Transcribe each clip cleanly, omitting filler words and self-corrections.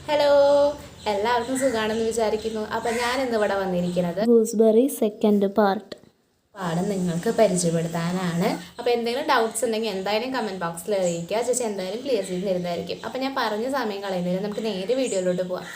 Hello, എല്ലാവർക്കും സുഖമാണെന്ന് വിചാരിക്കുന്നു. അപ്പം ഞാൻ ഇന്നിവിടെ വന്നിരിക്കുന്നത് ഗൂസ്ബെറി സെക്കൻഡ് പാർട്ട് പാഠം നിങ്ങൾക്ക് പരിചയപ്പെടുത്താനാണ്. അപ്പോൾ എന്തെങ്കിലും ഡൗട്ട്സ് ഉണ്ടെങ്കിൽ എന്തായാലും കമൻറ്റ് ബോക്സിൽ അറിയിക്കുക. ചേച്ചി എന്തായാലും ക്ലിയർ ചെയ്ത് തരുന്നതായിരിക്കും. അപ്പം ഞാൻ പറഞ്ഞ സമയം കളയുന്നില്ല, നമുക്ക് നേരെ വീഡിയോയിലോട്ട് പോവാം.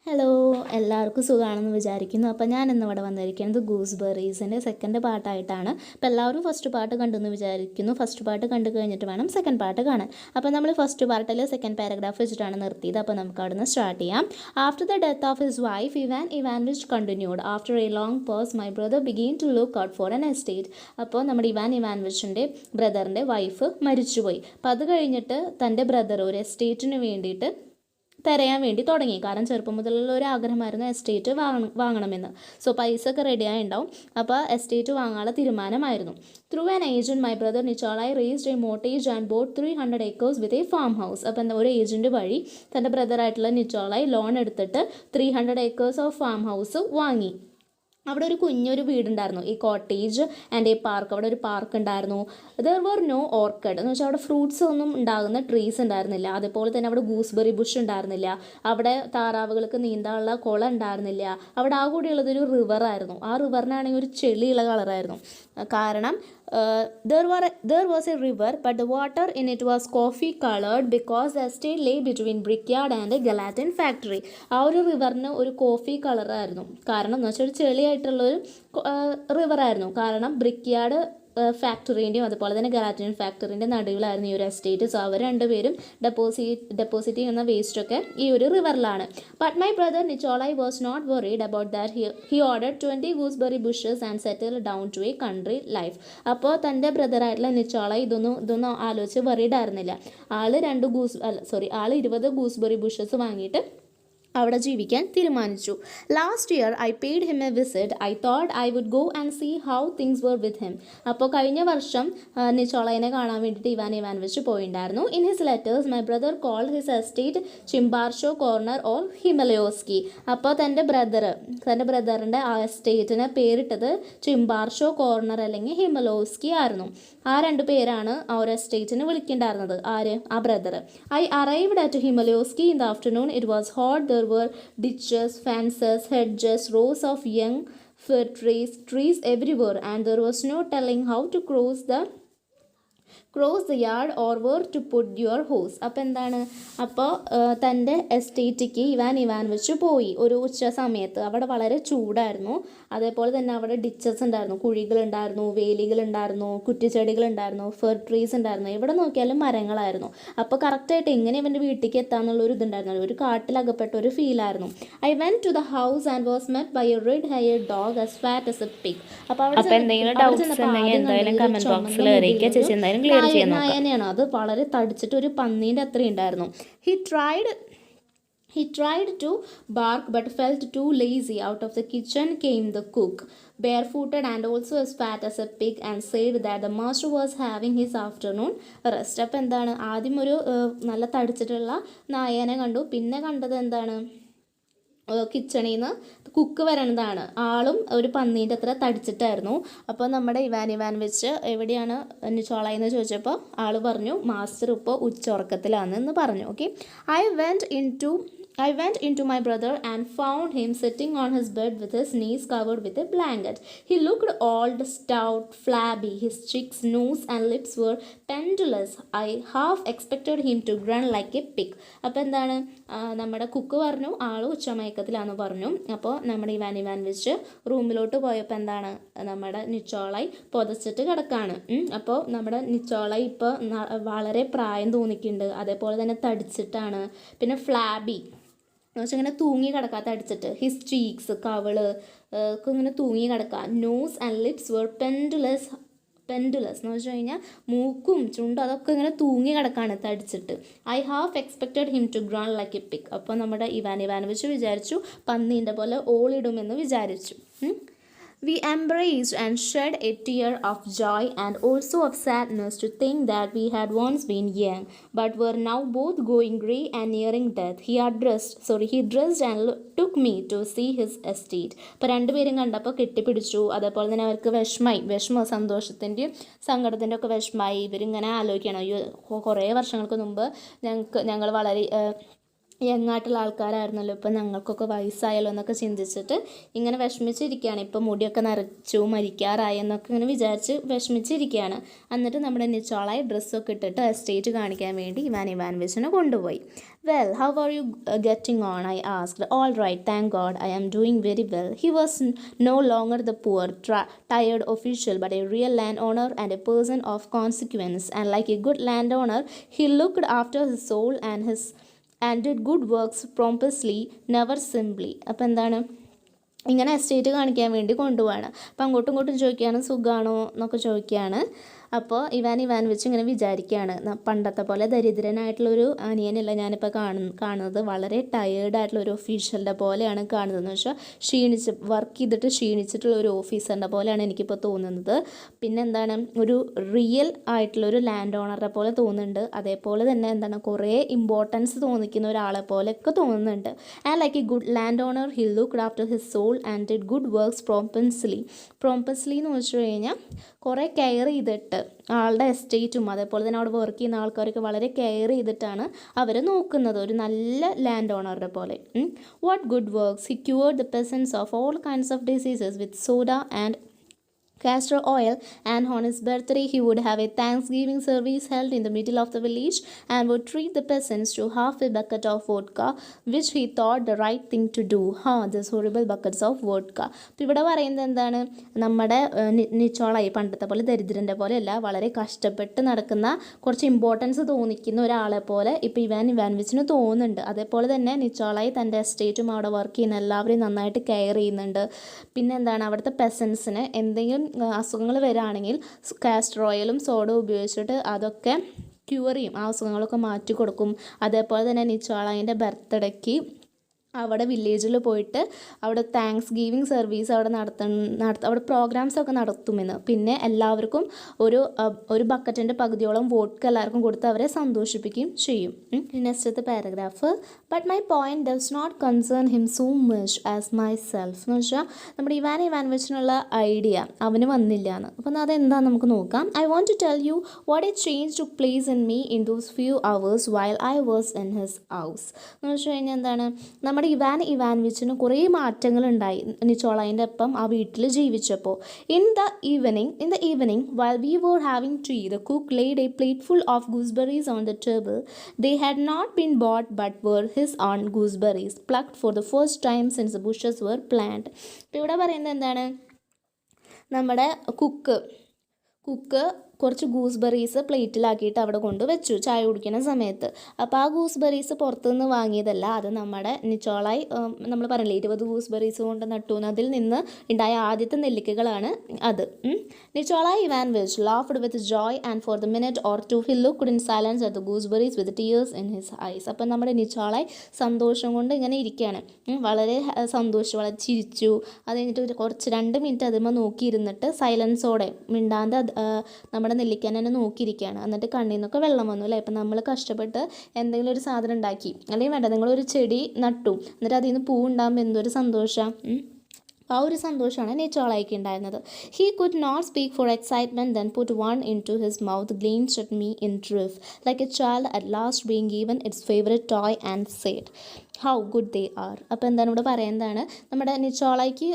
ഹലോ, എല്ലാവർക്കും സുഖമാണെന്ന് വിചാരിക്കുന്നു. അപ്പോൾ ഞാൻ ഇന്നിവിടെ വന്നിരിക്കുന്നത് ഗൂസ്ബെറീസിൻ്റെ സെക്കൻഡ് പാർട്ടായിട്ടാണ്. അപ്പോൾ എല്ലാവരും ഫസ്റ്റ് പാർട്ട് കണ്ടെന്ന് വിചാരിക്കുന്നു. ഫസ്റ്റ് പാർട്ട് കണ്ടു കഴിഞ്ഞിട്ട് വേണം സെക്കൻഡ് പാർട്ട് കാണാൻ. അപ്പോൾ നമ്മൾ ഫസ്റ്റ് പാർട്ടിൽ സെക്കൻഡ് പാരഗ്രാഫ് വെച്ചിട്ടാണ് നിർത്തിയത്. അപ്പോൾ നമുക്ക് അവിടെ നിന്ന് സ്റ്റാർട്ട് ചെയ്യാം. After the death of his wife Ivanovich continued. After a long purse my brother begin to look out for an estate. അപ്പോൾ നമ്മുടെ ഇവാനോവിച്ചിൻ്റെ ബ്രദറിൻ്റെ വൈഫ് മരിച്ചുപോയി. അപ്പോൾ അത് കഴിഞ്ഞിട്ട് തൻ്റെ ബ്രദർ ഒരു എസ്റ്റേറ്റിന് വേണ്ടിയിട്ട് തിരയാൻ വേണ്ടി തുടങ്ങി. കാരണം ചെറുപ്പം മുതലുള്ള ഒരു ആഗ്രഹമായിരുന്നു എസ്റ്റേറ്റ് വാങ്ങണമെന്ന്. സോ പൈസ ഒക്കെ റെഡിയായി ഉണ്ടാവും. അപ്പോൾ എസ്റ്റേറ്റ് വാങ്ങാനുള്ള തീരുമാനമായിരുന്നു. Through an agent my brother Nikolai raised a mortgage and bought 300 acres with a farm house. അപ്പോൾ ഒരു ഏജൻറ്റ് വഴി തൻ്റെ ബ്രദറായിട്ടുള്ള നിച്ചോളായി ലോൺ എടുത്തിട്ട് 300 acres ഓഫ് ഫാം ഹൗസ് വാങ്ങി. അവിടെ ഒരു കുഞ്ഞൊരു വീടുണ്ടായിരുന്നു, ഈ കോട്ടേജ് ആൻഡ് എ പാർക്ക്. അവിടെ ഒരു പാർക്ക് ഉണ്ടായിരുന്നു. ദർ വർ നോ ഓർക്കിഡ് എന്ന് വെച്ചാൽ അവിടെ ഫ്രൂട്ട്സ് ഒന്നും ഉണ്ടാകുന്ന ട്രീസ് ഉണ്ടായിരുന്നില്ല. അതേപോലെ തന്നെ അവിടെ ഗൂസ്ബെറി ബുഷ് ഉണ്ടായിരുന്നില്ല. അവിടെ താറാവുകൾക്ക് നീന്താനുള്ള കുളം ഉണ്ടായിരുന്നില്ല. അവിടെ ആ കൂടിയുള്ളതൊരു റിവറായിരുന്നു. ആ റിവറിനാണെങ്കിൽ ഒരു ചെളിയുള്ള കളറായിരുന്നു. കാരണം there was a river, but the water in it was coffee colored because the estate lay between brickyard and a gelatin factory. ആ ഒരു റിവറിന് ഒരു കോഫി കളറായിരുന്നു. കാരണം എന്ന് വെച്ചാൽ ഒരു ചെളിയായിട്ടുള്ളൊരു റിവറായിരുന്നു. കാരണം ബ്രിക്ക്യാർഡ് ഫാക്ടറിൻ്റെയും അതുപോലെ തന്നെ ഗലാറ്റിൻ ഫാക്ടറിൻ്റെ നടുവിലായിരുന്നു ഈ ഒരു എസ്റ്റേറ്റ്. സോ അവർ രണ്ടുപേരും ഡെപ്പോസിറ്റ് ചെയ്യുന്ന വേസ്റ്റൊക്കെ ഈ ഒരു റിവറിലാണ്. But my brother Nikolai was not worried about that. He ordered 20 gooseberry bushes and settle down to a country life. അപ്പോൾ തൻ്റെ ബ്രദറായിട്ടുള്ള നിച്ചോളായി ഇതൊന്നും ആലോചിച്ച് വറീഡ് ആയിരുന്നില്ല. ആള് 20 ഗൂസ്ബെറി ബുഷസ് വാങ്ങിയിട്ട് അവിടെ ജീവിക്കാൻ തീരുമാനിച്ചു. Last year I paid him a visit. I thought I would go and see how things were with him. അപ്പോൾ കഴിഞ്ഞ വർഷം നിച്ചോളയിനെ കാണാൻ വേണ്ടിയിട്ട് ഇവാനോവിച്ച് പോയിട്ടുണ്ടായിരുന്നു. In his letters my brother called his estate Chimbarsho corner or Himalayoski. അപ്പോൾ തൻ്റെ ബ്രദറിൻ്റെ ആ എസ്റ്റേറ്റിനെ പേരിട്ടത് ചിംബാർഷോ കോർണർ അല്ലെങ്കിൽ ഹിമലോസ്കി ആയിരുന്നു. ആ രണ്ട് പേരാണ് ആ ഒരു എസ്റ്റേറ്റിന് വിളിക്കേണ്ടായിരുന്നത്. ആര്? ആ brother. I arrived at Himaloski in the afternoon. It was hot. There were ditches, fences, hedges, rows of young fir trees everywhere, and there was no telling how to cross the yard or where to put your horse. അപ്പോൾ എന്താണ്? അപ്പോൾ തൻ്റെ എസ്റ്റേറ്റിക്ക് Ivanovich പോയി ഒരു ഉച്ച സമയത്ത്. അവിടെ വളരെ ചൂടായിരുന്നു. അതേപോലെ തന്നെ അവിടെ ഡിച്ചസ് ഉണ്ടായിരുന്നു, കുഴികളുണ്ടായിരുന്നു, വേലികളുണ്ടായിരുന്നു, കുറ്റിച്ചെടികളുണ്ടായിരുന്നു, ഫെർ ട്രീസ് ഉണ്ടായിരുന്നു. എവിടെ നോക്കിയാലും മരങ്ങളായിരുന്നു. അപ്പോൾ കറക്റ്റായിട്ട് എങ്ങനെ ഇവൻ്റെ വീട്ടിലേക്ക് എത്താമെന്നുള്ളൊരു ഇതുണ്ടായിരുന്നു. ഒരു കാട്ടിലകപ്പെട്ട ഒരു ഫീലായിരുന്നു. I went to the house and was met by a red hair dog as fat as a pig. അപ്പോൾ നായനെയാണ്. അത് വളരെ തടിച്ചിട്ട് ഒരു പന്നീൻ്റെ അത്രയും ഉണ്ടായിരുന്നു. He tried to bark but felt too lazy. Out of the kitchen came the cook, barefooted and also as fat as a pig, and said that the master was having his afternoon rest. അപ്പോൾ എന്താണ്? ആദ്യം ഒരു നല്ല തടിച്ചിട്ടുള്ള നായനെ കണ്ടു. പിന്നെ കണ്ടത് എന്താണ്? കിച്ചണിൽ നിന്ന് കുക്ക് വരണതാണ്. ആളും ഒരു പന്നീൻ്റെ അത്ര തടിച്ചിട്ടായിരുന്നു. അപ്പോൾ നമ്മുടെ ഇവാനോവിച്ച് എവിടെയാണ് നിച്ചോളായെന്ന് ചോദിച്ചപ്പോൾ ആൾ പറഞ്ഞു മാസ്റ്റർ ഇപ്പോൾ ഉച്ചയുറക്കത്തിലാണെന്ന് പറഞ്ഞു. Okay. I went into my brother and found him sitting on his bed with his knees covered with a blanket. He looked old, stout, flabby. His cheeks, nose and lips were pendulous. I half expected him to grunt like a pig. അപ്പോൾ എന്താണ്? നമ്മുടെ cook പറഞ്ഞു ആൾ ഉച്ചമയക്കത്തിലാണെന്ന് പറഞ്ഞു. അപ്പോൾ നമ്മുടെ Ivanovich റൂമിലോട്ട് പോയപ്പോൾ എന്താണ്? നമ്മുടെ നിച്ചോളായി പുതച്ചിട്ട് കിടക്കാണ്. അപ്പോൾ നമ്മുടെ നിച്ചോളായി ഇപ്പോൾ വളരെ പ്രായം തോന്നിക്കുന്നുണ്ട്. അതേപോലെ തന്നെ തടിച്ചിട്ടാണ്. പിന്നെ ഫ്ലാബി എന്ന് വെച്ചാൽ ഇങ്ങനെ തൂങ്ങി കിടക്കാത്ത അടിച്ചിട്ട്. ഹിസ് ചീക്സ്, കവിള് ഒക്കെ ഇങ്ങനെ തൂങ്ങി കിടക്കുക. Nose and lips were pendulous എന്ന് വെച്ച് കഴിഞ്ഞാൽ മൂക്കും ചുണ്ടും അതൊക്കെ ഇങ്ങനെ തൂങ്ങി കിടക്കാണ് തടിച്ചിട്ട്. I half expected him to grunt like a pig. അപ്പോൾ നമ്മുടെ ഇവാനോവിച്ച് വിചാരിച്ചു പന്നീൻ്റെ പോലെ ഓളിടുമെന്ന് വിചാരിച്ചു. We embraced and shed a tear of joy and also of sadness to think that we had once been young, but were now both going grey and nearing death. He dressed and took me to see his estate. അപ്പോൾ രണ്ടുപേരും കണ്ടപ്പോൾ കെട്ടിപ്പിടിച്ചു. അതേപോലെ തന്നെ അവർക്ക് വിഷമം സന്തോഷത്തിൻ്റെയും സങ്കടത്തിൻ്റെ ഒക്കെ വിഷമായി. ഇവരിങ്ങനെ ആലോചിക്കണം, അയ്യോ കുറേ വർഷങ്ങൾക്ക് മുമ്പ് ഞങ്ങൾ വളരെ യങ്ങായിട്ടുള്ള ആൾക്കാരായിരുന്നല്ലോ, ഇപ്പം ഞങ്ങൾക്കൊക്കെ വയസ്സായല്ലോ എന്നൊക്കെ ചിന്തിച്ചിട്ട് ഇങ്ങനെ വിഷമിച്ചിരിക്കുകയാണ്. ഇപ്പം മുടിയൊക്കെ നരച്ചു മരിക്കാറായി എന്നൊക്കെ ഇങ്ങനെ വിചാരിച്ച് വിഷമിച്ചിരിക്കുകയാണ്. എന്നിട്ട് നമ്മുടെ നിച്ചോളായി ഡ്രസ്സൊക്കെ ഇട്ടിട്ട് എസ്റ്റേറ്റ് കാണിക്കാൻ വേണ്ടി ഇവാൻ ഇവാനോവിച്ചിനെ കൊണ്ടുപോയി. Well, how are you getting on? I asked. All right, thank God, I am doing very well. He was no longer the poor, tired official, but a real landowner and a person of consequence. And like a good landowner, he looked after his soul and did good works promptly, never simply. അപ്പോൾ എന്താണ്, ഇങ്ങനെ estate കാണിക്കാൻ വേണ്ടി കൊണ്ടുപോവാണ്. അപ്പം അങ്ങോട്ടും ഇങ്ങോട്ടും ചോദിക്കുകയാണ് സുഖമാണോ എന്നൊക്കെ ചോദിക്കുകയാണ്. അപ്പോൾ ഇവാൻ ഇവാനോവിച്ച് ഇങ്ങനെ വിചാരിക്കുകയാണ്, പണ്ടത്തെ പോലെ ദരിദ്രനായിട്ടുള്ളൊരു അനിയനല്ല ഞാനിപ്പോൾ കാണുന്നത്, വളരെ ടയേർഡായിട്ടുള്ള ഒരു ഒഫീഷ്യലിൻ്റെ പോലെയാണ് കാണുന്നതെന്ന് വെച്ചാൽ വർക്ക് ചെയ്തിട്ട് ക്ഷീണിച്ചിട്ടുള്ള ഒരു ഓഫീസറിൻ്റെ പോലെയാണ് എനിക്കിപ്പോൾ തോന്നുന്നത്. പിന്നെ എന്താണ്, ഒരു റിയൽ ആയിട്ടുള്ളൊരു ലാൻഡ് ഓണറുടെ പോലെ തോന്നുന്നുണ്ട്. അതേപോലെ തന്നെ എന്താണ്, കുറേ ഇമ്പോർട്ടൻസ് തോന്നിക്കുന്ന ഒരാളെ പോലെയൊക്കെ തോന്നുന്നുണ്ട്. And like a good land owner he looked after his soul and did good works promptly എന്ന് വെച്ച് കഴിഞ്ഞാൽ കുറേ കെയർ ചെയ്തിട്ട് ആളുടെ എസ്റ്റേറ്റും അതേപോലെ തന്നെ അവിടെ വർക്ക് ചെയ്യുന്ന ആൾക്കാരൊക്കെ വളരെ കെയർ ചെയ്തിട്ടാണ് അവർ നോക്കുന്നത്, ഒരു നല്ല ലാൻഡ് ഓണറുടെ പോലെ. What good works, he cured the പെസൻസ് of all kinds of diseases with soda and castor oil, and on his birthday he would have a Thanksgiving service held in the middle of the village and would treat the peasants to half a bucket of vodka, which he thought the right thing to do. This horrible buckets of vodka. അപ്പോൾ ഇവിടെ പറയുന്നത് എന്താണ്, നമ്മുടെ നിച്ചോളായി പണ്ടത്തെ പോലെ ദരിദ്രൻ്റെ പോലെയല്ല, വളരെ കഷ്ടപ്പെട്ട് നടക്കുന്ന കുറച്ച് ഇമ്പോർട്ടൻസ് തോന്നിക്കുന്ന ഒരാളെ പോലെ ഇപ്പോൾ ഇവാൻ ഇവാനോവിച്ചിന് തോന്നുന്നുണ്ട്. അതേപോലെ തന്നെ നിച്ചോളായി തൻ്റെ എസ്റ്റേറ്റും അവിടെ വർക്ക് ചെയ്യുന്ന എല്ലാവരെയും നന്നായിട്ട് കെയർ ചെയ്യുന്നുണ്ട്. പിന്നെ എന്താണ്, അവിടുത്തെ പെസൻസിന് എന്തെങ്കിലും അസുഖങ്ങൾ വരികയാണെങ്കിൽ കാസ്റ്റർ ഓയിലും സോഡ ഉപയോഗിച്ചിട്ട് അതൊക്കെ ക്യൂർ ചെയ്യും, ആ അസുഖങ്ങളൊക്കെ മാറ്റി കൊടുക്കും. അതേപോലെ തന്നെ നിച്ചോളായിൻ്റെ ബർത്ത്ഡേക്ക് അവിടെ വില്ലേജിൽ പോയിട്ട് അവിടെ താങ്ക്സ് ഗിവിങ് സർവീസ് അവിടെ അവിടെ പ്രോഗ്രാംസൊക്കെ നടത്തുമെന്ന്. പിന്നെ എല്ലാവർക്കും ഒരു ബക്കറ്റിൻ്റെ പകുതിയോളം വോഡ്ക എല്ലാവർക്കും കൊടുത്ത് അവരെ സന്തോഷിപ്പിക്കുകയും ചെയ്യും. നെക്സ്റ്റത്തെ paragraph, but my point does not concern him so much as myself എന്ന് വെച്ചാൽ നമ്മുടെ ഇവാൻ ഇവാനോവിച്ചിനുള്ള ഐഡിയ അവന് വന്നില്ല എന്ന്. അപ്പം അതെന്താണെന്ന് നമുക്ക് നോക്കാം. I want to tell you what a change to place in me in those few hours while I was in his house എന്ന് വെച്ച് കഴിഞ്ഞാൽ എന്താണ്, നമ്മുടെ ഇവാൻ ഇവാനോവിച്ചിന് കുറേ മാറ്റങ്ങളുണ്ടായി നിച്ചോളായിൻ്റെ ഒപ്പം ആ വീട്ടിൽ ജീവിച്ചപ്പോൾ. In the evening while we were having tea, the cook laid a plateful of gooseberries on the table. They had not been bought but were his own gooseberries, plucked for the first time since the bushes were planted. ഇപ്പോൾ ഇവിടെ പറയുന്നത് എന്താണ്, നമ്മുടെ cook കുറച്ച് gooseberries പ്ലേറ്റിലാക്കിയിട്ട് അവിടെ കൊണ്ട് വെച്ചു ചായ കുടിക്കുന്ന സമയത്ത്. അപ്പോൾ ആ ഗൂസ്ബെറീസ് പുറത്തുനിന്ന് വാങ്ങിയതല്ല, അത് നമ്മുടെ നിച്ചോളായി നമ്മൾ പറഞ്ഞില്ലേ 20 ഗൂസ്ബെറീസ് കൊണ്ട് നട്ടു, അതിൽ നിന്ന് ഉണ്ടായ ആദ്യത്തെ നെല്ലിക്കകളാണ് അത്. നിച്ചോളായി Ivanovich laughed with joy and for the minute or two he looked in silence at the gooseberries with tears in his eyes. അപ്പം നമ്മുടെ നിച്ചോളായി സന്തോഷം കൊണ്ട് ഇങ്ങനെ ഇരിക്കുകയാണ്, വളരെ സന്തോഷിച്ചു, വളരെ ചിരിച്ചു. അത് കഴിഞ്ഞിട്ട് കുറച്ച് 2 മിനിറ്റ് അതിന്മേൽ നോക്കിയിരുന്നിട്ട് സൈലൻസോടെ മിണ്ടാതെ നമ്മുടെ നെല്ലിക്കാൻ തന്നെ നോക്കിയിരിക്കുകയാണ്. എന്നിട്ട് കണ്ണിൽ നിന്നൊക്കെ വെള്ളം വന്നു അല്ലേ. ഇപ്പം നമ്മൾ കഷ്ടപ്പെട്ട് എന്തെങ്കിലും ഒരു സാധനം ഉണ്ടാക്കി, അല്ലെങ്കിൽ വേണ്ട നിങ്ങളൊരു ചെടി നട്ടു, എന്നിട്ട് അതിൽ നിന്ന് പൂ ഉണ്ടാകുമ്പോൾ എന്തൊരു സന്തോഷം. ആ ഒരു സന്തോഷമാണ് നിച്ചോളായിക്ക് ഉണ്ടായിരുന്നത്. He could not speak for excitement then put one into his mouth, clinched at me in triumph like a child at last being given its favourite toy and said how good they are. അപ്പോൾ എന്താണ് ഇവിടെ പറയുന്നതാണ്, നമ്മുടെ നിച്ചോളായിക്ക്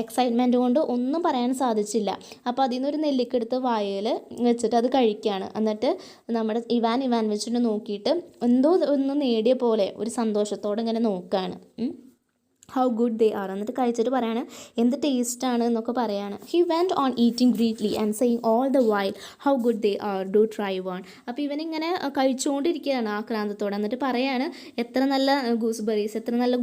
excitement കൊണ്ട് ഒന്നും പറയാൻ സാധിച്ചില്ല. അപ്പോൾ അതിൽ നിന്നൊരു നെല്ലിക്കെടുത്ത് വായയിൽ വെച്ചിട്ട് അത് കഴിക്കുകയാണ്. എന്നിട്ട് നമ്മുടെ ഇവാൻ ഇവാനോവിച്ചിനെ നോക്കിയിട്ട് എന്തോ ഒന്ന് നേടിയ പോലെ ഒരു സന്തോഷത്തോടെ ഇങ്ങനെ നോക്കുകയാണ്. ഹൗ ഗുഡ് ദേ ആർ എന്നിട്ട് കഴിച്ചിട്ട് പറയാണ് എന്ത് ടേസ്റ്റാണ് എന്നൊക്കെ പറയാണ്. He went on eating greedily and saying all the while how good they are, do try one. അപ്പോൾ ഇവനിങ്ങനെ കഴിച്ചുകൊണ്ടിരിക്കുകയാണ് ആക്രാന്തത്തോടെ. എന്നിട്ട് പറയാണ് എത്ര നല്ല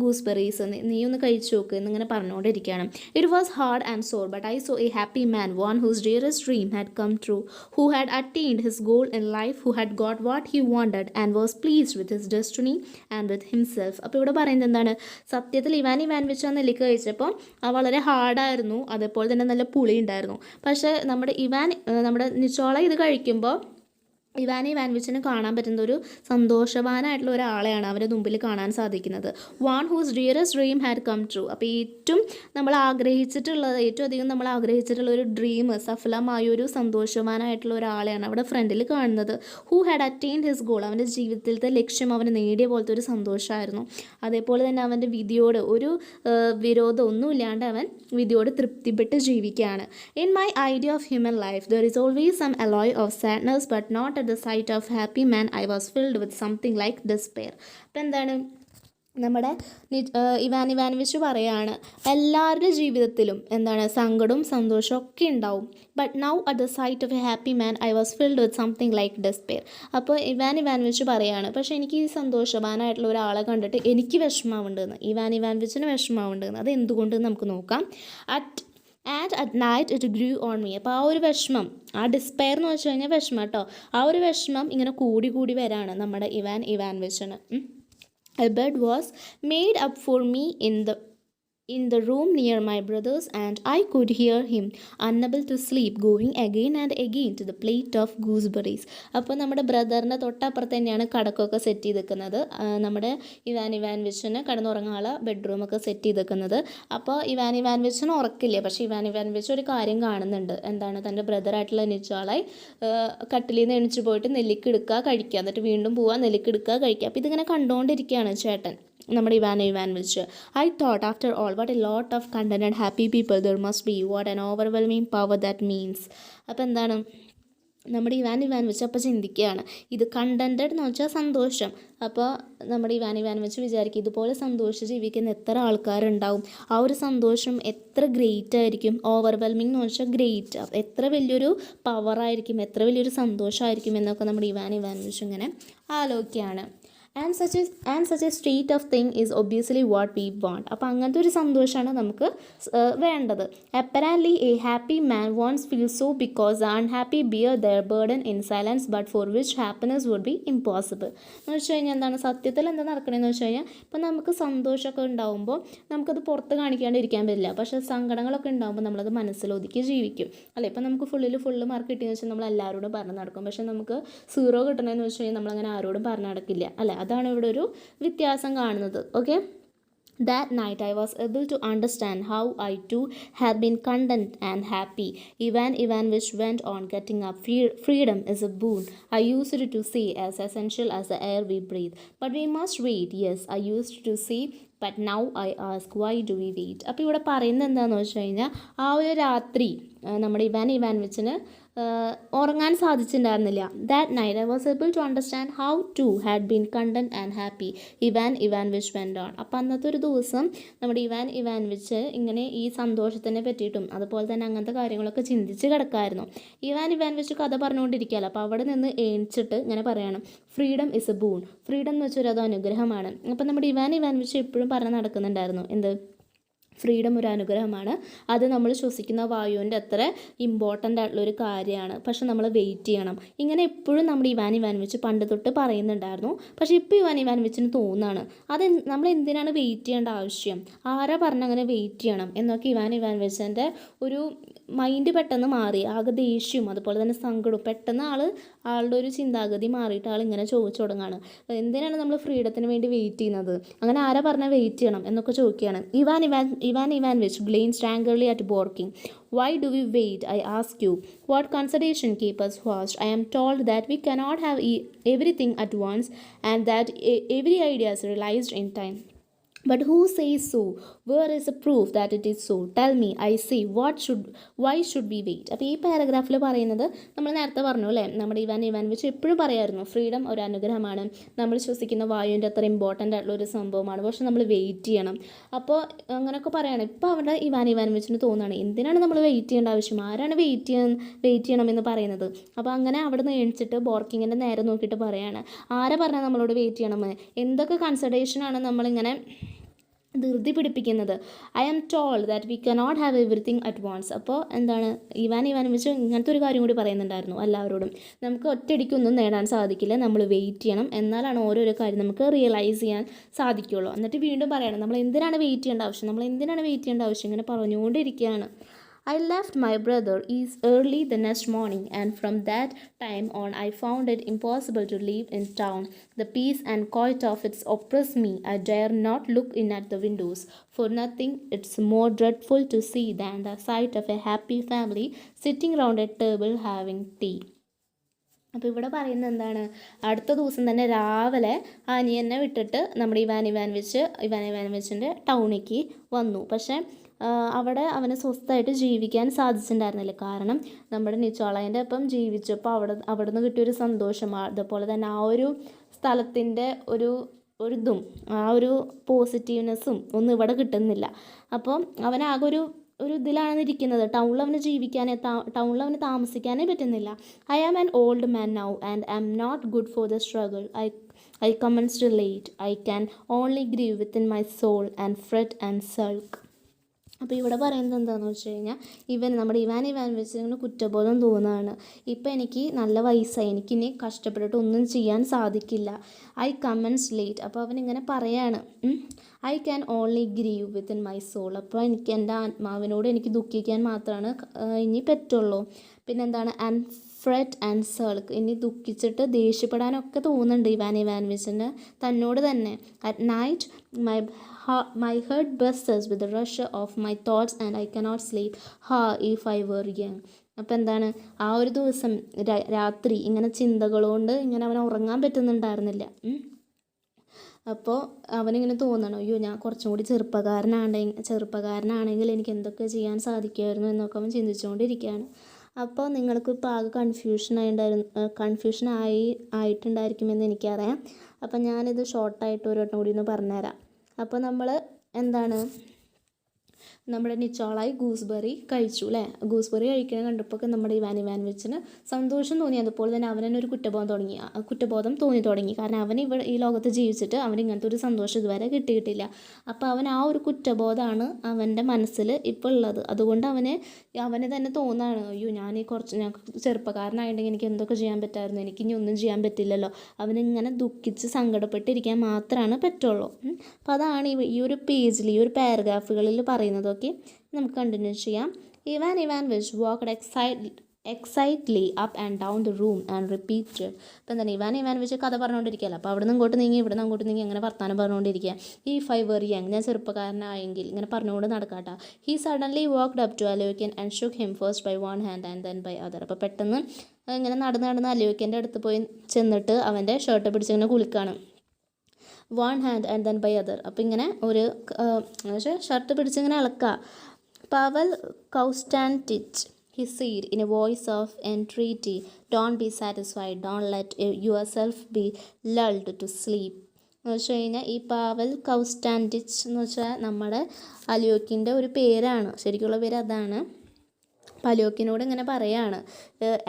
ഗൂസ്ബെറീസ് നീ ഒന്ന് കഴിച്ചു നോക്ക് എന്നിങ്ങനെ പറഞ്ഞുകൊണ്ടിരിക്കുകയാണ്. It was hard and sore but I saw a happy man, one whose dearest dream had come true, who had attained his goal in life, who had got what he wanted and was pleased with his destiny and with himself. അപ്പോൾ ഇവിടെ പറയുന്നത് എന്താണ്, സത്യത്തിൽ Ivan Ivanovich ആ നെല്ലിക്ക കഴിച്ചപ്പോൾ വളരെ ഹാർഡായിരുന്നു, അതേപോലെ തന്നെ നല്ല പുളി ഉണ്ടായിരുന്നു. പക്ഷേ നമ്മുടെ നിച്ചോള ഇത് കഴിക്കുമ്പോൾ ഇവാനോവിച്ചിന് കാണാൻ പറ്റുന്ന ഒരു സന്തോഷവാനായിട്ടുള്ള ഒരാളെയാണ് അവരുടെ മുമ്പിൽ കാണാൻ സാധിക്കുന്നത്. One whose dearest dream had come true. അപ്പോൾ ഏറ്റവും അധികം നമ്മൾ ആഗ്രഹിച്ചിട്ടുള്ള ഒരു ഡ്രീം സഫലമായ ഒരു സന്തോഷവാനായിട്ടുള്ള ഒരാളെയാണ് അവിടെ ഫ്രണ്ടിൽ കാണുന്നത്. Who had attained his goal. അവൻ്റെ ജീവിതത്തിലത്തെ ലക്ഷ്യം അവൻ നേടിയ പോലത്തെ ഒരു സന്തോഷമായിരുന്നു. അതേപോലെ തന്നെ അവൻ്റെ വിധിയോട് ഒരു വിരോധം ഒന്നുമില്ലാണ്ട് അവൻ വിധിയോട് തൃപ്തിപ്പെട്ട് ജീവിക്കുകയാണ്. In my idea of human life there is always some alloy of sadness but not at the sight of happy man I was filled with something like despair. അപ്പം എന്താണ് നമ്മുടെ ഇവാനോവിച്ച് പറയാണ്, എല്ലാവരുടെ ജീവിതത്തിലും എന്താണ് സങ്കടവും സന്തോഷവും ഒക്കെ ഉണ്ടാവും. But now at the sight of a happy man I was filled with something like despair. അപ്പോൾ ഇവാനോവിച്ച് പറയാണ്, പക്ഷേ എനിക്ക് ഈ സന്തോഷവാനായിട്ടുള്ള ഒരാളെ കണ്ടിട്ട് എനിക്ക് വിഷമാവുണ്ടെന്ന്, ഇവാനോവിച്ചിന് വിഷമാവുണ്ടെന്ന്. അത് എന്തുകൊണ്ടെന്ന് നമുക്ക് നോക്കാം. And at night it grew on me. അപ്പോൾ ആ ഒരു വിഷമം, ആ ഡിസ്പെയർ എന്ന് വെച്ച് കഴിഞ്ഞാൽ വിഷമം കേട്ടോ, ആ ഒരു വിഷമം ഇങ്ങനെ കൂടി വരാണ് നമ്മുടെ ഇവാനോവിച്ചിന്. A bed was made up for me in the room near my brother's, and I could hear him, unable to sleep, going again and again to the plate of gooseberries. അപ്പോൾ നമ്മുടെ ബ്രദറിൻ്റെ തൊട്ടപ്പുറത്ത് തന്നെയാണ് കടക്കൊക്കെ സെറ്റ് ചെയ്തിരിക്കുന്നത്. നമ്മുടെ ഇവാനോവിച്ചിന് കടന്നുറങ്ങാനുള്ള ബെഡ്റൂമൊക്കെ set ചെയ്തിരിക്കുന്നത്. അപ്പോൾ ഇവാനോവിച്ചിന് ഉറക്കില്ല, പക്ഷേ ഇവാനോവിച്ച് ഒരു കാര്യം കാണുന്നുണ്ട്. എന്താണ്, തൻ്റെ ബ്രദറായിട്ടുള്ള നിച്ചോളായി കട്ടിലിൽ നിന്ന് എണിച്ച് പോയിട്ട് നെല്ലിക്കെടുക്കുക കഴിക്കുക, എന്നിട്ട് വീണ്ടും പോവുക നെല്ലിക്കെടുക്കുക കഴിക്കുക. അപ്പോൾ ഇതിങ്ങനെ കണ്ടുകൊണ്ടിരിക്കുകയാണ് ചേട്ടൻ നമ്മുടെ Ivanovich. I thought after all what a lot of contented happy people there must be, what an overwhelming power that means. അപ്പോൾ എന്താണ് നമ്മുടെ ഇവാനോവിച്ച് അപ്പോൾ ചിന്തിക്കുകയാണ്, ഇത് കണ്ടന്റഡ് എന്ന് വെച്ചാൽ സന്തോഷം. അപ്പോൾ നമ്മുടെ ഇവാനോവിച്ച് വിചാരിക്കും, ഇതുപോലെ സന്തോഷിച്ച് ജീവിക്കുന്ന എത്ര ആൾക്കാരുണ്ടാവും, ആ ഒരു സന്തോഷം എത്ര ഗ്രേറ്റ് ആയിരിക്കും. ഓവർവെൽമിങ് എന്ന് വെച്ചാൽ ഗ്രേറ്റ്, എത്ര വലിയൊരു പവറായിരിക്കും, എത്ര വലിയൊരു സന്തോഷമായിരിക്കും എന്നൊക്കെ നമ്മുടെ ഇവാനോവിച്ച് ഇങ്ങനെ ആലോചിക്കുകയാണ്. And such a state of thing is obviously what we want. അപ്പോൾ അങ്ങനത്തെ ഒരു സന്തോഷമാണ് നമുക്ക് വേണ്ടത്. Apparently a happy man once feel so because the unhappy bear their burden in silence but for which happiness would be impossible. എന്ന് വെച്ച് കഴിഞ്ഞാൽ എന്താണ്, സത്യത്തിൽ എന്താ നടക്കണമെന്ന് വെച്ച് കഴിഞ്ഞാൽ, ഇപ്പം നമുക്ക് സന്തോഷമൊക്കെ ഉണ്ടാകുമ്പോൾ നമുക്കത് പുറത്ത് കാണിക്കാണ്ട് ഇരിക്കാൻ പറ്റില്ല. പക്ഷേ സങ്കടങ്ങളൊക്കെ ഉണ്ടാകുമ്പോൾ നമ്മളത് മനസ്സിലൊതുക്കി ജീവിക്കും അല്ലേ. ഇപ്പം നമുക്ക് ഫുള്ള് മാർക്ക് കിട്ടിയെന്ന് വെച്ചാൽ നമ്മൾ എല്ലാവരോടും പറഞ്ഞ് നടക്കും. പക്ഷേ നമുക്ക് 0 കിട്ടണമെന്ന് വെച്ച് കഴിഞ്ഞാൽ നമ്മളങ്ങനെ ആരോടും പറഞ്ഞ് നടക്കില്ല അല്ലേ. അതാണ് ഇവിടെ ഒരു വ്യത്യാസം കാണുന്നത്. Okay, that night I was able to understand how I too have been content and happy. Ivanovich went on getting up. Freedom is a boon I used to see as essential as the air we breathe. But we must wait. Yes, I used to see, but now I ask, why do we wait? അപ്പോൾ ഇവിടെ പറയുന്നത് എന്താണെന്ന് വെച്ച് കഴിഞ്ഞാൽ, ആ ഒരു രാത്രി നമ്മുടെ ഇവാനോവിച്ചിന് ഉറങ്ങാൻ സാധിച്ചിട്ടുണ്ടായിരുന്നില്ല. That night I was able to understand how too had been content and happy. Ivanovich went on. അപ്പോൾ അന്നത്തെ ഒരു ദിവസം നമ്മുടെ ഇവാനോവിച്ച് ഇങ്ങനെ ഈ സന്തോഷത്തിനെ പറ്റിയിട്ടും അതുപോലെ തന്നെ അങ്ങനത്തെ കാര്യങ്ങളൊക്കെ ചിന്തിച്ച് കിടക്കായിരുന്നു. ഇവാനോവിച്ച് കഥ പറഞ്ഞുകൊണ്ടിരിക്കുകയല്ലോ. അപ്പോൾ അവിടെ നിന്ന് എണിച്ചിട്ട് ഇങ്ങനെ പറയണം, freedom is A boon. Freedom എന്ന് വെച്ചാൽ അത് അനുഗ്രഹമാണ്. അപ്പോൾ നമ്മുടെ ഇവാനോവിച്ച് എപ്പോഴും പറഞ്ഞ് നടക്കുന്നുണ്ടായിരുന്നു, എന്ത്, ഫ്രീഡം ഒരു അനുഗ്രഹമാണ്, അത് നമ്മൾ ശ്വസിക്കുന്ന വായുവിൻ്റെ അത്ര ഇമ്പോർട്ടൻ്റ് ആയിട്ടുള്ളൊരു കാര്യമാണ്, പക്ഷെ നമ്മൾ വെയിറ്റ് ചെയ്യണം. ഇങ്ങനെ എപ്പോഴും നമ്മുടെ ഇവാനോവിച്ച് പണ്ട് തൊട്ട് പറയുന്നുണ്ടായിരുന്നു. പക്ഷേ ഇപ്പോൾ ഇവാനോവിച്ചിന് തോന്നുകയാണ്, അത് നമ്മൾ എന്തിനാണ് വെയിറ്റ് ചെയ്യേണ്ട ആവശ്യം, ആരാ പറഞ്ഞങ്ങനെ വെയിറ്റ് ചെയ്യണം എന്നൊക്കെ ഇവാനോവിച്ചിൻ്റെ ഒരു മൈൻഡ് പെട്ടെന്ന് മാറി. ആകെ ദേഷ്യവും അതുപോലെ തന്നെ സങ്കടവും പെട്ടെന്ന് ആളുടെ ഒരു ചിന്താഗതി മാറിയിട്ട് ആളിങ്ങനെ ചോദിച്ചു തുടങ്ങുകയാണ്, എന്തിനാണ് നമ്മൾ ഫ്രീഡത്തിന് വേണ്ടി വെയിറ്റ് ചെയ്യുന്നത്, അങ്ങനെ ആരാ പറഞ്ഞാൽ വെയിറ്റ് ചെയ്യണം എന്നൊക്കെ ചോദിക്കുകയാണ്. Ivanovich glanced angrily at Borking. Why do we wait, I ask you? What consideration keeps us fast? I am told that we cannot have everything at once and that every idea is realized in time. But who says so? Where is the proof that it is so? Tell me, I say, why should we wait? അപ്പോൾ ഈ പാരഗ്രാഫിൽ പറയുന്നത് നമ്മൾ നേരത്തെ പറഞ്ഞു അല്ലേ, നമ്മുടെ Ivanovich എപ്പോഴും പറയായിരുന്നു ഫ്രീഡം ഒരു അനുഗ്രഹമാണ്, നമ്മൾ ശ്വസിക്കുന്ന വായുവിൻ്റെ അത്ര ഇമ്പോർട്ടൻ്റ് ആയിട്ടുള്ള ഒരു സംഭവമാണ്, പക്ഷെ നമ്മൾ വെയിറ്റ് ചെയ്യണം. അപ്പോൾ അങ്ങനെയൊക്കെ പറയുകയാണ്. ഇപ്പോൾ അവിടെ ഇവാനോവിച്ചിന് തോന്നുകയാണ്, എന്തിനാണ് നമ്മൾ വെയിറ്റ് ചെയ്യേണ്ട ആവശ്യം, ആരാണ് വെയിറ്റ് ചെയ്യണമെന്ന് പറയുന്നത്. അപ്പോൾ അങ്ങനെ അവിടെ നിന്ന് എണിച്ചിട്ട് ബോർക്കിങ്ങിൻ്റെ നേരെ നോക്കിയിട്ട് പറയുകയാണ്, ആരാ പറഞ്ഞാൽ നമ്മളോട് വെയിറ്റ് ചെയ്യണമെന്ന്, എന്തൊക്കെ കൺസിഡറേഷനാണ് നമ്മളിങ്ങനെ ധൃതി പിടിപ്പിക്കുന്നത്. I am told that we cannot have everything at once. അപ്പോൾ എന്താണ് ഇവാനോവിച്ച് ഇങ്ങനത്തെ ഒരു കാര്യം കൂടി പറയുന്നുണ്ടായിരുന്നു എല്ലാവരോടും. നമുക്ക് ഒറ്റയടിക്കൊന്നും നേടാൻ സാധിക്കില്ല, നമ്മൾ വെയിറ്റ് ചെയ്യണം, എന്നാലാണ് ഓരോരോ കാര്യം നമുക്ക് റിയലൈസ് ചെയ്യാൻ സാധിക്കുള്ളൂ. എന്നിട്ട് വീണ്ടും പറയണം നമ്മൾ എന്തിനാണ് വെയിറ്റ് ചെയ്യേണ്ട ആവശ്യം, ഇങ്ങനെ പറഞ്ഞുകൊണ്ടിരിക്കുകയാണ്. I left my brother early the next morning, and from that time on I found it impossible to live in town. The peace and quiet of it oppressed me. I dare not look in at the windows. For nothing it's more dreadful to see than the sight of a happy family sitting round a table having tea. അപ്പോൾ ഇവിടെ പറയുന്നത് എന്താണ്, അടുത്ത ദിവസം തന്നെ രാവിലെ അനിയനെ വിട്ടിട്ട് നമ്മുടെ ഇവാനോവിച്ചിൻ്റെ ടൗണിലേക്ക് വന്നു. പക്ഷേ അവിടെ അവന് സ്വസ്ഥമായിട്ട് ജീവിക്കാൻ സാധിച്ചിട്ടുണ്ടായിരുന്നില്ല. കാരണം നമ്മുടെ നിച്ചോളേൻ്റെ ഒപ്പം ജീവിച്ചപ്പോൾ അവിടെ നിന്ന് കിട്ടിയൊരു സന്തോഷം, അതുപോലെ തന്നെ ആ ഒരു സ്ഥലത്തിൻ്റെ ഒരു ആ ഒരു പോസിറ്റീവ്നെസ്സും ഒന്നും ഇവിടെ കിട്ടുന്നില്ല. അപ്പം അവനാകെ ഒരു ഇതിലാണ് ഇരിക്കുന്നത്. ടൗണിൽ അവന് താമസിക്കാനേ പറ്റുന്നില്ല. I am an old man now and I am not good for the struggle. I commenced late. I can only grieve within my soul and fret and sulk. അപ്പോൾ ഇവിടെ പറയുന്നത് എന്താണെന്ന് വെച്ച് കഴിഞ്ഞാൽ നമ്മുടെ ഇവാനോവിച്ചിന് കുറ്റബോധം തോന്നുകയാണ്. ഇപ്പം എനിക്ക് നല്ല വയസ്സായി, എനിക്കിനി കഷ്ടപ്പെട്ടിട്ട് ഒന്നും ചെയ്യാൻ സാധിക്കില്ല. I commence late. അപ്പോൾ അവനിങ്ങനെ പറയാണ്, I can only grieve within my soul. അപ്പോൾ എനിക്ക് എൻ്റെ ആത്മാവിനോട് എനിക്ക് ദുഃഖിക്കാൻ മാത്രമാണ് ഇനി പറ്റുള്ളൂ. പിന്നെന്താണ്, ആൻഡ് ഫ്രെറ്റ് ആൻഡ് സൾക്ക്. ഇനി ദുഃഖിച്ചിട്ട് ദേഷ്യപ്പെടാനൊക്കെ തോന്നുന്നുണ്ട് ഇവാനോവിച്ചിന് തന്നോട് തന്നെ. At night my heart bursts with the rush of my thoughts and I cannot sleep. If I were young. അപ്പോൾ എന്താണ്, ആ ഒരു ദിവസം രാത്രി ഇങ്ങനെ ചിന്തകളുകൊണ്ട് ഇങ്ങനെ അവന് ഉറങ്ങാൻ പറ്റുന്നുണ്ടായിരുന്നില്ല. അപ്പോൾ അവനിങ്ങനെ തോന്നണം, അയ്യോ ഞാൻ കുറച്ചും കൂടി ചെറുപ്പക്കാരനാണെങ്കിൽ എനിക്ക് എന്തൊക്കെ ചെയ്യാൻ സാധിക്കുമായിരുന്നു എന്നൊക്കെ അവൻ ചിന്തിച്ചുകൊണ്ടിരിക്കുകയാണ്. അപ്പോൾ നിങ്ങൾക്ക് ഇപ്പോൾ ആകെ കൺഫ്യൂഷൻ ആയിട്ടുണ്ടായിരിക്കുമെന്ന് എനിക്കറിയാം. അപ്പം ഞാനിത് ഷോർട്ടായിട്ട് ഒരു വട്ടം കൂടി ഒന്ന് പറഞ്ഞുതരാം. അപ്പോൾ നമ്മൾ എന്താണ്, നമ്മുടെ നിച്ചോളായി ഗൂസ്ബെറി കഴിച്ചു അല്ലേ. ഗൂസ്ബെറി കഴിക്കണം കണ്ടപ്പോൾ നമ്മുടെ ഇവാനോവിച്ചിന് സന്തോഷം തോന്നി. അതുപോലെ തന്നെ അവന് ഒരു കുറ്റബോധം തോന്നി തുടങ്ങി. കാരണം അവൻ ഈ ലോകത്ത് ജീവിച്ചിട്ട് അവന് ഇങ്ങനത്തെ ഒരു സന്തോഷം ഇതുവരെ കിട്ടിയിട്ടില്ല. അപ്പോൾ അവൻ ആ ഒരു കുറ്റബോധമാണ് അവൻ്റെ മനസ്സിൽ ഇപ്പോൾ ഉള്ളത്. അതുകൊണ്ട് അവന് തന്നെ തോന്നാണ്, അയ്യോ ഞാൻ ചെറുപ്പക്കാരനായിട്ടുണ്ടെങ്കിൽ എനിക്ക് എന്തൊക്കെ ചെയ്യാൻ പറ്റായിരുന്നു, എനിക്കിനി ഒന്നും ചെയ്യാൻ പറ്റില്ലല്ലോ. അവനിങ്ങനെ ദുഃഖിച്ച് സങ്കടപ്പെട്ടിരിക്കാൻ മാത്രമാണ് പറ്റുള്ളൂ. അപ്പോൾ അതാണ് ഈ ഒരു പേജിൽ, ഈ ഒരു പാരഗ്രാഫുകളിൽ പറയുന്നത്. ഓക്കെ, നമുക്ക് കണ്ടിന്യൂ ചെയ്യാം. Ivanovich walked excitedly up and down the room and repeated. അപ്പോൾ എന്താണ്, ഇവാനോവിച്ച് കഥ പറഞ്ഞുകൊണ്ടിരിക്കുകയല്ല. അപ്പോൾ അവിടെ നിന്ന് അങ്ങോട്ട് നീങ്ങി ഇവിടെ നിന്ന് അങ്ങോട്ട് നീങ്ങി അങ്ങനെ വർത്താനം പറഞ്ഞുകൊണ്ടിരിക്കുക. If I were young, ഞാൻ ചെറുപ്പക്കാരനായെങ്കിൽ, ഇങ്ങനെ പറഞ്ഞുകൊണ്ട് നടക്കാട്ടോ. He suddenly walked up to Alyokin and shook him first by one hand and then by other. അപ്പോൾ പെട്ടെന്ന് ഇങ്ങനെ നടന്ന് അല്യോക്കിൻ്റെ അടുത്ത് പോയി ചെന്നിട്ട് അവൻ്റെ shirt പിടിച്ചിങ്ങനെ കുലുക്കാണ്. one hand and then by other. അപ്പോൾ ഇങ്ങനെ ഒരു ഷർട്ട് പിടിച്ചിങ്ങനെ ഇളക്കുക. Pavel Konstantinich, he said in a voice of entreaty, don't be satisfied, don't let yourself be lulled to sleep. എന്ന് വെച്ച് കഴിഞ്ഞാൽ ഈ പാവൽ കൗസ്റ്റാൻറ്റിച്ച് എന്ന് വെച്ചാൽ നമ്മുടെ അല്യോക്കിൻ്റെ ഒരു പേരാണ്, ശരിക്കുള്ള പേര് അതാണ്. പലോക്കിനോട് ഇങ്ങനെ പറയാണ്,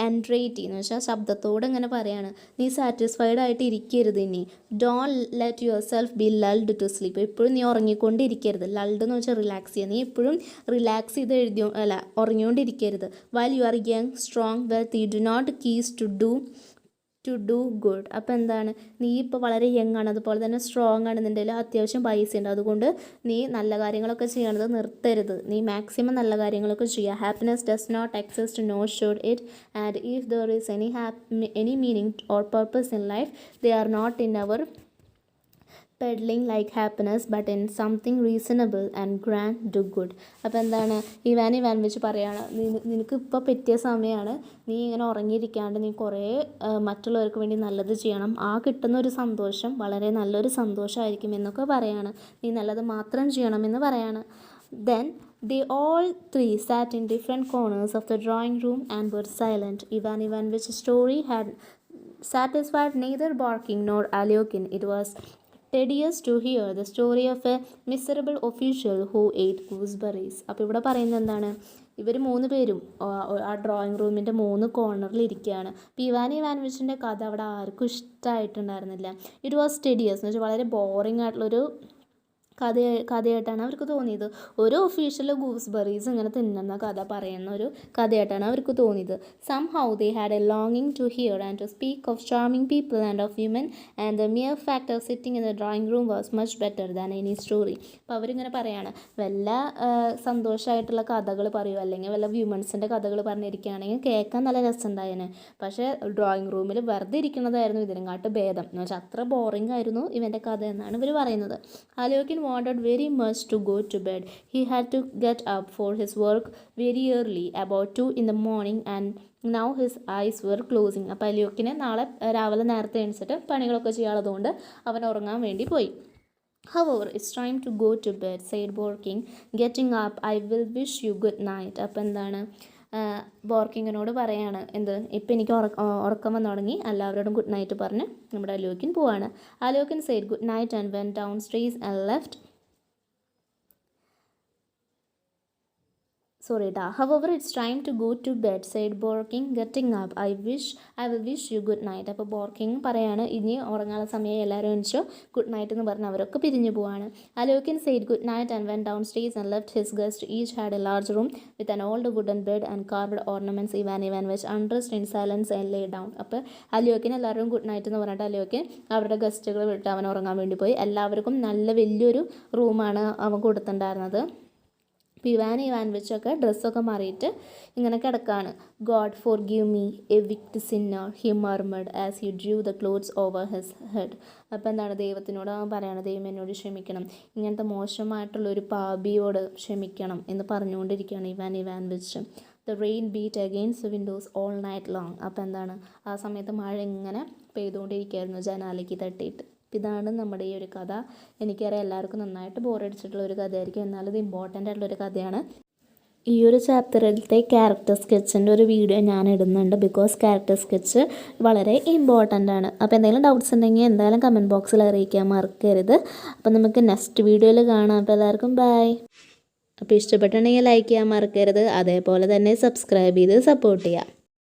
എൻട്രേറ്റി എന്ന് വെച്ചാൽ ശബ്ദത്തോട് ഇങ്ങനെ പറയാണ്, നീ സാറ്റിസ്ഫൈഡ് ആയിട്ട് ഇരിക്കരുത്, ഇനി don't let yourself be lulled to sleep. എപ്പോഴും നീ ഉറങ്ങിക്കൊണ്ടിരിക്കരുത്. ലൾഡ് എന്ന് വെച്ചാൽ റിലാക്സ് ചെയ്യുക. നീ എപ്പോഴും റിലാക്സ് ചെയ്ത് ഉറങ്ങിക്കൊണ്ടിരിക്കരുത്. While you are young strong wealth you do not cease to do good. അപ്പോൾ എന്താണ്, നീ ഇപ്പോൾ വളരെ യങ് ആണ്, അതുപോലെ തന്നെ സ്ട്രോങ് ആണ്, നിൻ്റെ അത്യാവശ്യം പൈസ ഉണ്ട്, അതുകൊണ്ട് നീ നല്ല കാര്യങ്ങളൊക്കെ ചെയ്യണത് നിർത്തരുത്. നീ മാക്സിമം നല്ല കാര്യങ്ങളൊക്കെ ചെയ്യുക. Happiness does not exist, nor should it, and if there is any meaning or purpose in life, they are not in our peddling like happiness but in something reasonable and grand do good. അപ്പോൾ എന്താണ്, Ivanovich പറയുകയാണ്, നിനക്ക് ഇപ്പോൾ പറ്റിയ സമയമാണ്, നീ ഇങ്ങനെ ഉറങ്ങിയിരിക്കാണ്ട് നീ കുറേ മറ്റുള്ളവർക്ക് വേണ്ടി നല്ലത് ചെയ്യണം. ആ കിട്ടുന്ന ഒരു സന്തോഷം വളരെ നല്ലൊരു സന്തോഷമായിരിക്കും എന്നൊക്കെ പറയാണ്. നീ നല്ലത് മാത്രം ചെയ്യണമെന്ന് പറയാണ്. Then they all three sat in different corners of the drawing room and were silent. Ivanovich's story had satisfied neither Barking nor Alyokin. It was tedious to hear the story of a miserable official who ate gooseberries. അപ്പോൾ ഇവിടെ പറയുന്നത് എന്താണ്, ഇവർ 3 പേരും ആ drawing റൂമിൻ്റെ 3 കോർണറിൽ ഇരിക്കുകയാണ്. അപ്പോൾ ഇവാനോവിച്ചിൻ്റെ കഥ അവിടെ ആർക്കും ഇഷ്ടമായിട്ടുണ്ടായിരുന്നില്ല. ഇറ്റ് വാസ് ടെഡിയസ് എന്ന് വെച്ചാൽ വളരെ ബോറിംഗ് ആയിട്ടുള്ളൊരു കഥയായിട്ടാണ് അവർക്ക് തോന്നിയത്. ഒരു ഒഫീഷ്യൽ ഗൂസ്ബെറീസ് ഇങ്ങനെ തിന്നുന്ന കഥ പറയുന്ന ഒരു കഥയായിട്ടാണ് അവർക്ക് തോന്നിയത്. Somehow they had a longing to hear and to speak of charming people and of women, and the mere fact of sitting in the drawing room was much better than any story. അപ്പോൾ അവരിങ്ങനെ പറയാണ്, വല്ല സന്തോഷമായിട്ടുള്ള കഥകൾ പറയുമോ അല്ലെങ്കിൽ വല്ല വ്യൂമൻസിൻ്റെ കഥകൾ പറഞ്ഞിരിക്കുകയാണെങ്കിൽ കേൾക്കാൻ നല്ല രസമുണ്ടായേനെ. പക്ഷേ ഡ്രോയിങ് റൂമിൽ വെറുതെ ഇരിക്കുന്നതായിരുന്നു ഇതിനെക്കാട്ട് ഭേദം എന്ന് വെച്ചാൽ അത്ര ബോറിംഗ് ആയിരുന്നു ഇവൻ്റെ കഥ എന്നാണ് ഇവർ പറയുന്നത്. ആലോകിൻ wanted very much to go to bed. He had to get up for his work very early, about 2 in the morning, and now his eyes were closing. അപ്പോൾ അലോക്കിന് നാളെ രാവിലെ നേരത്തെ എണീച്ചിട്ട് പണികളൊക്കെ ചെയ്യാനുള്ളതുകൊണ്ട് അവൻ ഉറങ്ങാൻ വേണ്ടി പോയി. However, it's time to go to bed, said Borking. Getting up, I will wish you good night. അപ്പോൾ എന്താണ് ബോർക്കിങ്ങിനോട് പറയാണ്, എന്ത് ഇപ്പം എനിക്ക് ഉറക്കം വന്നു തുടങ്ങി, എല്ലാവരോടും ഗുഡ് നൈറ്റ് പറഞ്ഞ് നമ്മുടെ അലോക്കിൻ പോവാണ്. അലോക്കിൻ said good night and went downstairs and left. However, it's time to go to bed, said Borking. Getting up, I will wish you good night. അപ്പോൾ ബോർക്കിംഗ് പറയാണ്, ഇനി ഉറങ്ങാനുള്ള സമയം എല്ലാവരും എണിച്ചോ, ഗുഡ് നൈറ്റ് എന്ന് പറഞ്ഞ് അവരൊക്കെ പിരിഞ്ഞു പോവാണ്. അലോക്കിൻ said good night and went downstairs and left his guests. Each had a large room with an old wooden bed and carved ornaments. Ivan Ivanovich undressed in silence and lay down. അപ്പോൾ അലോക്കിൻ എല്ലാവരും good night എന്ന് പറഞ്ഞിട്ട് അലോക്കിൻ അവരുടെ ഗസ്റ്റുകൾ വിട്ട് അവൻ ഉറങ്ങാൻ വേണ്ടി പോയി. എല്ലാവർക്കും നല്ല വലിയൊരു റൂമാണ് അവൻ കൊടുത്തിട്ടുണ്ടായിരുന്നത്. അപ്പോൾ ഇവാൻ ഇവാൻവിച്ചൊക്കെ ഡ്രസ്സൊക്കെ മാറിയിട്ട് ഇങ്ങനെ കിടക്കാണ്. God forgive me a wicked sinner, he murmured as he drew the clothes over his head. അപ്പോൾ എന്താണ് ദൈവത്തിനോട് അവൻ പറയണത്, ദൈവം എന്നോട് ക്ഷമിക്കണം, ഇങ്ങനത്തെ മോശമായിട്ടുള്ളൊരു പാപിയോട് ക്ഷമിക്കണം എന്ന് പറഞ്ഞുകൊണ്ടിരിക്കുകയാണ് Ivan Ivanovich. The rain beat against the windows all night long. അപ്പോൾ എന്താണ് ആ സമയത്ത് മഴ ഇങ്ങനെ പെയ്തുകൊണ്ടിരിക്കുകയായിരുന്നു ജനാലയ്ക്ക് തട്ടിയിട്ട്. ഇതാണ് നമ്മുടെ ഈ ഒരു കഥ. എനിക്കറിയാം എല്ലാവർക്കും നന്നായിട്ട് ബോറടിച്ചിട്ടുള്ള ഒരു കഥയായിരിക്കും, എന്നാലും ഇത് ഇമ്പോർട്ടൻ്റ് ആയിട്ടുള്ളൊരു കഥയാണ്. ഈ ഒരു ചാപ്റ്ററിലത്തെ ക്യാരക്ടർ സ്കെച്ചിൻ്റെ ഒരു വീഡിയോ ഞാൻ ഇടുന്നുണ്ട്, ബിക്കോസ് ക്യാരക്ടർ സ്കെച്ച് വളരെ ഇമ്പോർട്ടൻ്റ് ആണ്. അപ്പോൾ എന്തെങ്കിലും ഡൗട്ട്സ് ഉണ്ടെങ്കിൽ എന്തായാലും കമൻറ്റ് ബോക്സിൽ അറിയിക്കാൻ മറക്കരുത്. അപ്പോൾ നമുക്ക് നെക്സ്റ്റ് വീഡിയോയിൽ കാണാം. അപ്പോൾ എല്ലാവർക്കും ബൈ. അപ്പോൾ ഇഷ്ടപ്പെട്ടുണ്ടെങ്കിൽ ലൈക്ക് ചെയ്യാൻ മറക്കരുത്, അതേപോലെ തന്നെ സബ്സ്ക്രൈബ് ചെയ്ത് സപ്പോർട്ട് ചെയ്യാം.